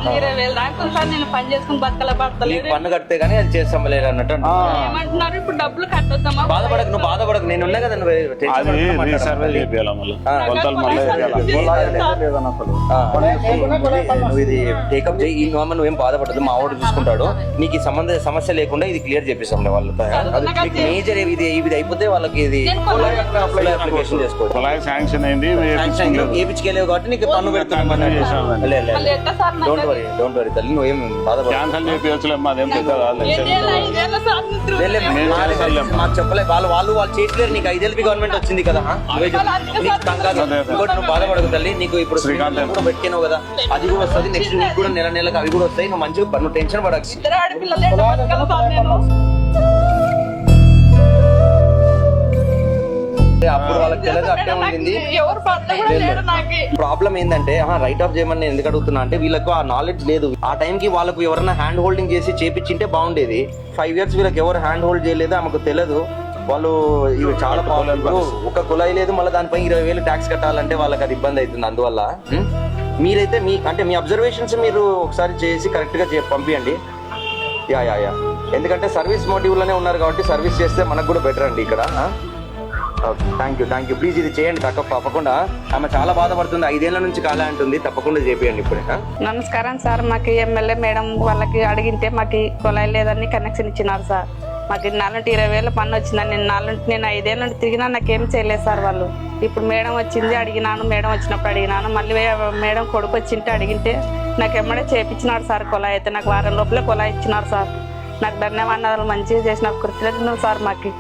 20,000 దాకా సార్ నేను పని చేసుకుని బతకల పడతలేదు. పన్ను కడితే గానీ అది చేస్తాం లేదు అన్నట్టు ఏమంటున్నారు ఇప్పుడు డబ్బులు కట్టొద్దామా? బాధపడకు, నువ్వు బాధపడకు, నేను ఉన్నా కదా. నువ్వు ఇది టేకప్ చేయి, ఈ నోమ నువ్వేం బాధపడదు, మా వాడు చూసుకుంటాడు. నీకు ఈ సమస్య లేకుండా ఇది క్లియర్ చేపిస్తాం వాళ్ళతో. మేజర్ ఇది అయిపోతే వాళ్ళకి ఇది అప్లికేషన్ చేసుకోవచ్చు. ఏపించుకెళ్ళేవు కాబట్టి నీకు పన్ను పెడుతున్నాం. డోంట్ వరీ తల్లి, నువ్వేం బాధపడదు. మాకు చెప్పలేదు వాళ్ళు చేయట్లేరు. నీకు 5,000 గవర్నమెంట్ వచ్చింది కదా, నువ్వు బాధపడదు తల్లి. నీకు ఇప్పుడు కూడా పెట్టినావు కదా, అది కూడా వస్తుంది. నెక్స్ట్ నీకు కూడా నెలకు అవి కూడా వస్తాయి. నువ్వు మంచిగా నువ్వు టెన్షన్ పడకు. అప్పుడు వాళ్ళకి తెలియదు అట్టే ఉంటుంది. ప్రాబ్లం ఏంటంటే రైట్ ఆఫ్ చేయమని నేను ఎందుకు అడుగుతున్నా అంటే వీళ్ళకు ఆ నాలెడ్జ్ లేదు. ఆ టైంకి వాళ్ళకు ఎవరైనా హ్యాండ్ హోల్డింగ్ చేసి చేపించింటే బాగుండేది. 5 years వీళ్ళకి ఎవరు హ్యాండ్ హోల్డ్ చేయలేదు, ఆమెకు తెలియదు. వాళ్ళు ఇవి చాలా ప్రాబ్లం. ఒక కులాయి లేదు, మళ్ళీ దానిపై 20,000 ట్యాక్స్ కట్టాలంటే వాళ్ళకి అది ఇబ్బంది అవుతుంది. అందువల్ల మీరైతే మీ అబ్జర్వేషన్స్ మీరు ఒకసారి చేసి కరెక్ట్ గా పంపించండి. యా ఎందుకంటే సర్వీస్ మోటివ్ లోనే ఉన్నారు కాబట్టి సర్వీస్ చేస్తే మనకు కూడా బెటర్ అండి ఇక్కడ. థ్యాంక్ యూ ప్లీజ్ ఇది చేయండి తప్పకుండా. ఆమె చాలా బాధపడుతుంది, 5 ఏళ్ల నుంచి కాలే అంటుంది. తప్పకుండా చేపియండి ఇప్పుడే. నమస్కారం సార్, మాకు ఎమ్మెల్యే మేడం వాళ్ళకి అడిగితే మాకు కొలాయి లేదని కనెక్షన్ ఇచ్చినారు సార్. మాకు 20,000 పన్ను వచ్చిందని నేను 5 ఏళ్ళ నుండి తిరిగినా నాకేం చేయలేదు సార్ వాళ్ళు. ఇప్పుడు మేడం వచ్చింది అడిగినాను, మేడం వచ్చినప్పుడు అడిగినాను, మళ్ళీ మేడం కొడుకు వచ్చింటే అడిగితే నాకు ఎమ్మడే చేపించినాడు సార్ కొలాయి. అయితే నాకు వారం లోపలే కొలాయి ఇచ్చినారు సార్. నాకు ధన్యవాదాలు, మంచిగా చేసిన కృతజ్ఞతలు సార్. మాకు